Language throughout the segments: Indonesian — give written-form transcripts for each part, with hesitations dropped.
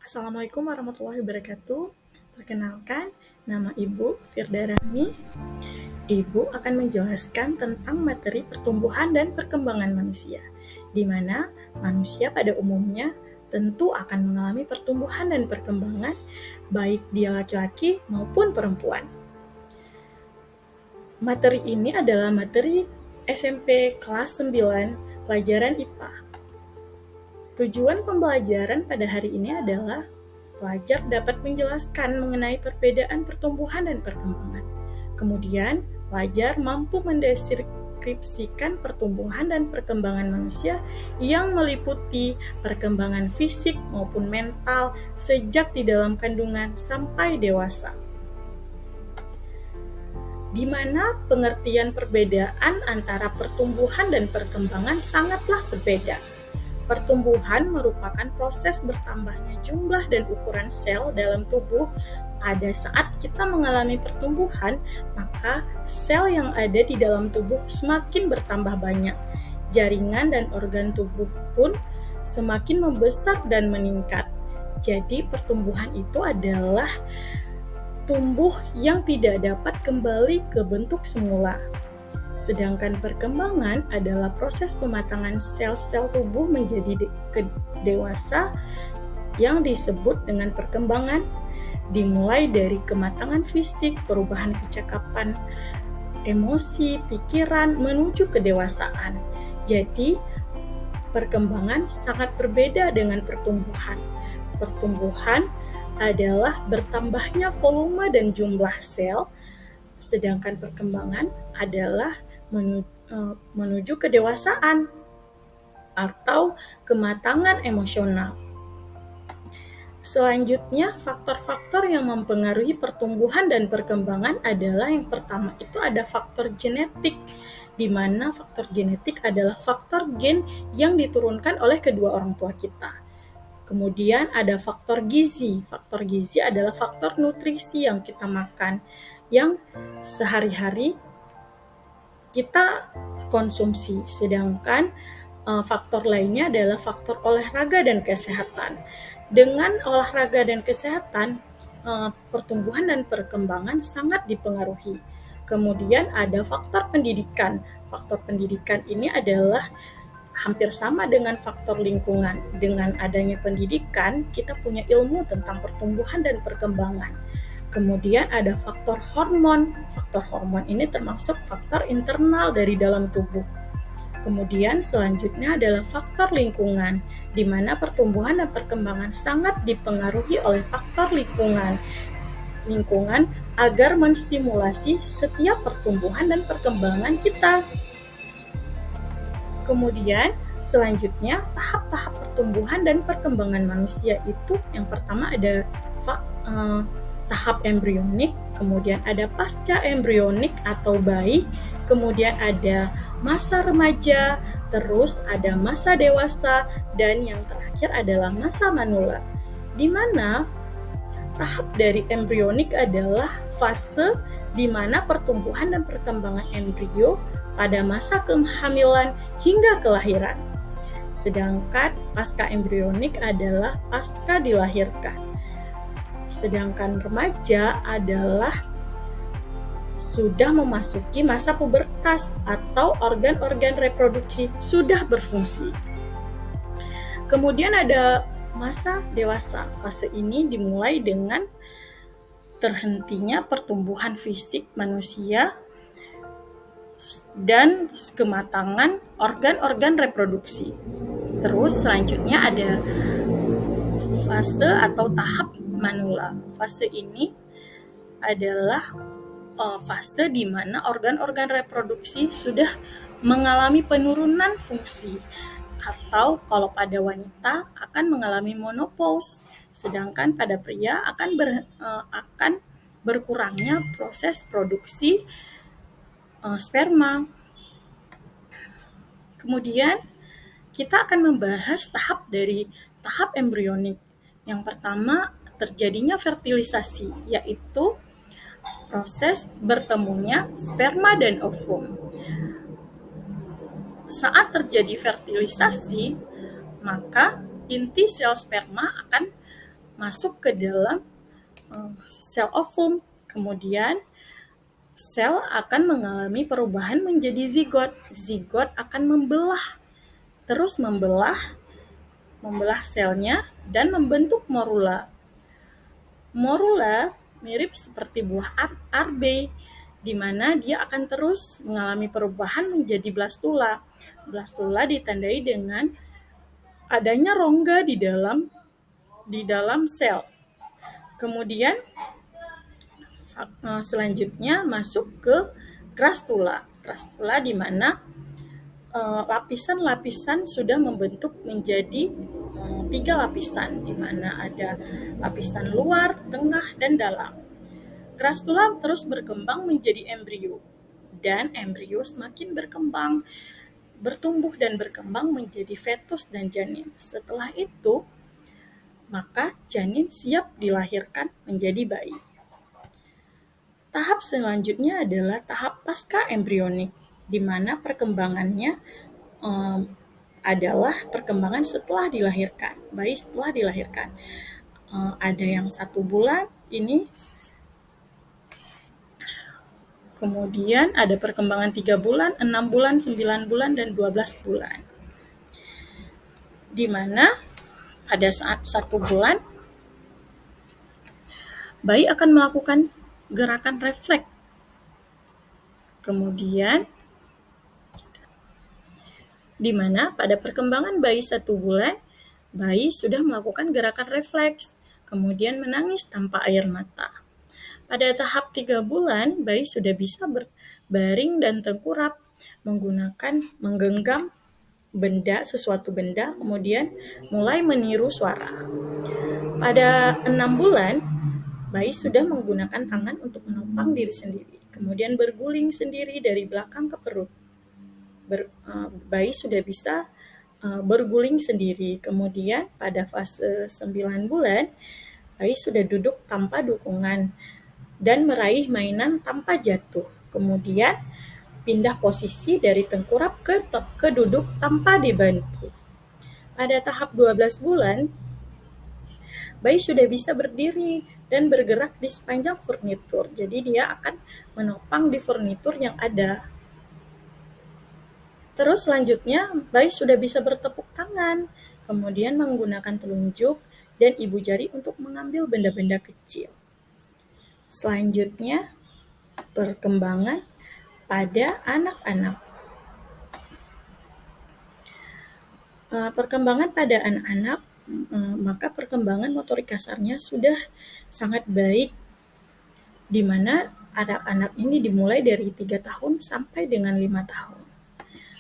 Assalamualaikum warahmatullahi wabarakatuh. Perkenalkan, nama Ibu Firda Rahmi. Ibu akan menjelaskan tentang materi pertumbuhan dan perkembangan manusia, di mana manusia pada umumnya tentu akan mengalami pertumbuhan dan perkembangan, baik dia laki-laki maupun perempuan. Materi ini adalah materi SMP kelas 9 pelajaran IPA. Tujuan pembelajaran pada hari ini adalah pelajar dapat menjelaskan mengenai perbedaan pertumbuhan dan perkembangan. Kemudian, pelajar mampu mendeskripsikan pertumbuhan dan perkembangan manusia yang meliputi perkembangan fisik maupun mental sejak di dalam kandungan sampai dewasa, di mana pengertian perbedaan antara pertumbuhan dan perkembangan sangatlah berbeda. Pertumbuhan merupakan proses bertambahnya jumlah dan ukuran sel dalam tubuh. Pada saat kita mengalami pertumbuhan, maka sel yang ada di dalam tubuh semakin bertambah banyak. Jaringan dan organ tubuh pun semakin membesar dan meningkat. Jadi pertumbuhan itu adalah tumbuh yang tidak dapat kembali ke bentuk semula. Sedangkan perkembangan adalah proses pematangan sel-sel tubuh menjadi dewasa yang disebut dengan perkembangan, dimulai dari kematangan fisik, perubahan kecakapan, emosi, pikiran, menuju kedewasaan. Jadi, perkembangan sangat berbeda dengan pertumbuhan. Pertumbuhan adalah bertambahnya volume dan jumlah sel, sedangkan perkembangan adalah menuju kedewasaan atau kematangan emosional. Selanjutnya, faktor-faktor yang mempengaruhi pertumbuhan dan perkembangan adalah yang pertama itu ada faktor genetik, di mana faktor genetik adalah faktor gen yang diturunkan oleh kedua orang tua kita. Kemudian ada faktor gizi. Faktor gizi adalah faktor nutrisi yang kita makan, yang sehari-hari kita konsumsi. Sedangkan faktor lainnya adalah faktor olahraga dan kesehatan. Dengan olahraga dan kesehatan, pertumbuhan dan perkembangan sangat dipengaruhi. Kemudian ada faktor pendidikan. Faktor pendidikan ini adalah hampir sama dengan faktor lingkungan. Dengan adanya pendidikan, kita punya ilmu tentang pertumbuhan dan perkembangan. Kemudian ada faktor hormon. Faktor hormon ini termasuk faktor internal dari dalam tubuh. Kemudian selanjutnya adalah faktor lingkungan, di mana pertumbuhan dan perkembangan sangat dipengaruhi oleh faktor lingkungan. Lingkungan agar menstimulasi setiap pertumbuhan dan perkembangan kita. Kemudian selanjutnya tahap-tahap pertumbuhan dan perkembangan manusia itu yang pertama ada tahap embrionik, kemudian ada pasca embrionik atau bayi, kemudian ada masa remaja, terus ada masa dewasa, dan yang terakhir adalah masa manula. Di mana tahap dari embrionik adalah fase di mana pertumbuhan dan perkembangan embrio pada masa kehamilan hingga kelahiran. Sedangkan pasca embrionik adalah pasca dilahirkan. Sedangkan remaja adalah sudah memasuki masa pubertas atau organ-organ reproduksi sudah berfungsi. Kemudian ada masa dewasa. Fase ini dimulai dengan terhentinya pertumbuhan fisik manusia dan kematangan organ-organ reproduksi. Terus selanjutnya ada fase atau tahap manula. Fase ini adalah fase di mana organ-organ reproduksi sudah mengalami penurunan fungsi, atau kalau pada wanita akan mengalami menopause, sedangkan pada pria akan berkurangnya proses produksi sperma. Kemudian kita akan membahas tahap embrionik. Yang pertama, terjadinya fertilisasi, yaitu proses bertemunya sperma dan ovum. Saat terjadi fertilisasi, maka inti sel sperma akan masuk ke dalam sel ovum. Kemudian sel akan mengalami perubahan menjadi zigot. Zigot akan terus membelah selnya dan membentuk morula. Morula mirip seperti buah arbe, di mana dia akan terus mengalami perubahan menjadi blastula. Blastula ditandai dengan adanya rongga di dalam sel. Kemudian selanjutnya masuk ke krastula. Krastula di mana lapisan-lapisan sudah membentuk menjadi 3 lapisan, di mana ada lapisan luar, tengah, dan dalam. Krastula terus berkembang menjadi embrio, dan embrio semakin bertumbuh dan berkembang menjadi fetus dan janin. Setelah itu, maka janin siap dilahirkan menjadi bayi. Tahap selanjutnya adalah tahap pasca embrionik, di mana perkembangannya adalah perkembangan setelah dilahirkan, bayi setelah dilahirkan. Ada yang 1 bulan ini, kemudian ada perkembangan 3 bulan, 6 bulan, 9 bulan, dan 12 bulan. Di mana pada saat 1 bulan, bayi akan melakukan gerakan refleks. Kemudian, di mana pada perkembangan bayi 1 bulan, bayi sudah melakukan gerakan refleks, kemudian menangis tanpa air mata. Pada tahap 3 bulan, bayi sudah bisa berbaring dan tengkurap, menggenggam sesuatu benda, kemudian mulai meniru suara. Pada 6 bulan, bayi sudah menggunakan tangan untuk menopang diri sendiri, kemudian berguling sendiri dari belakang ke perut. Bayi sudah bisa berguling sendiri. Kemudian pada fase 9 bulan, bayi sudah duduk tanpa dukungan dan meraih mainan tanpa jatuh. Kemudian pindah posisi dari tengkurap ke duduk tanpa dibantu. Pada tahap 12 bulan, bayi sudah bisa berdiri dan bergerak di sepanjang furnitur. Jadi dia akan menopang di furnitur yang ada. Terus selanjutnya, bayi sudah bisa bertepuk tangan, kemudian menggunakan telunjuk dan ibu jari untuk mengambil benda-benda kecil. Selanjutnya, perkembangan pada anak-anak. Perkembangan pada anak-anak, maka perkembangan motorik kasarnya sudah sangat baik, di mana anak-anak ini dimulai dari 3 tahun sampai dengan 5 tahun.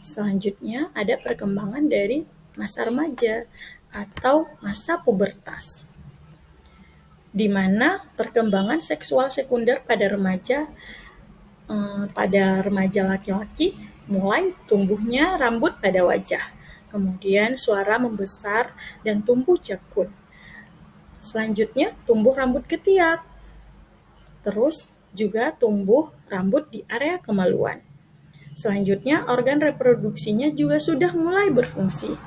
Selanjutnya ada perkembangan dari masa remaja atau masa pubertas, di mana perkembangan seksual sekunder pada remaja laki-laki mulai tumbuhnya rambut pada wajah, kemudian suara membesar dan tumbuh jakun. Selanjutnya tumbuh rambut ketiak, terus juga tumbuh rambut di area kemaluan. Selanjutnya organ reproduksinya juga sudah mulai berfungsi.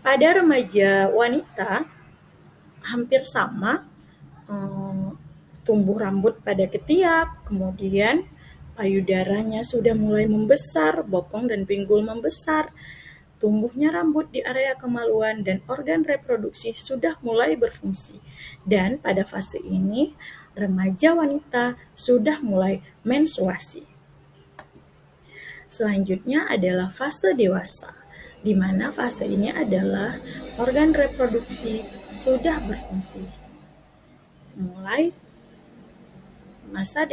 Pada remaja wanita hampir sama, tumbuh rambut pada ketiak, kemudian payudaranya sudah mulai membesar, bokong dan pinggul membesar, tumbuhnya rambut di area kemaluan, dan organ reproduksi sudah mulai berfungsi. Dan pada fase ini, remaja wanita sudah mulai menstruasi. Selanjutnya adalah fase dewasa, di mana fase ini adalah organ reproduksi sudah berfungsi. Mulai masa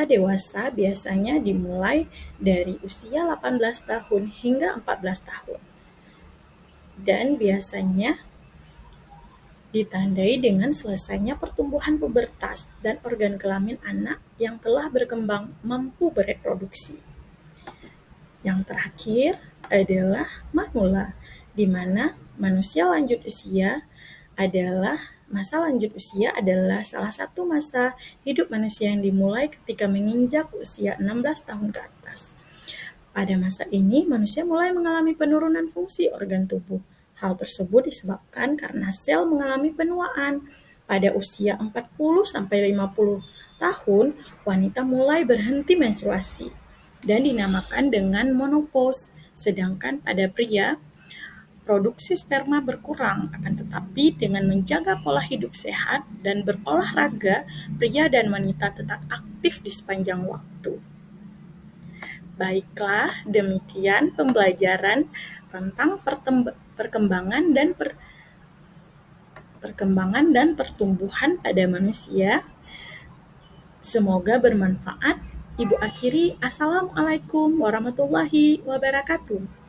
dewasa biasanya dimulai dari usia 18 tahun hingga 14 tahun. Dan biasanya ditandai dengan selesainya pertumbuhan pubertas dan organ kelamin anak yang telah berkembang mampu bereproduksi. Yang terakhir adalah manula, di mana masa lanjut usia adalah salah satu masa hidup manusia yang dimulai ketika menginjak usia 16 tahun ke atas. Pada masa ini, manusia mulai mengalami penurunan fungsi organ tubuh, Hal tersebut disebabkan karena sel mengalami penuaan. Pada usia 40-50 tahun, wanita mulai berhenti menstruasi dan dinamakan dengan menopause. Sedangkan pada pria, produksi sperma berkurang, akan tetapi dengan menjaga pola hidup sehat dan berolahraga, pria dan wanita tetap aktif di sepanjang waktu. Baiklah, demikian pembelajaran tentang perkembangan dan pertumbuhan pada manusia. Semoga bermanfaat. Ibu akhiri, Assalamualaikum warahmatullahi wabarakatuh.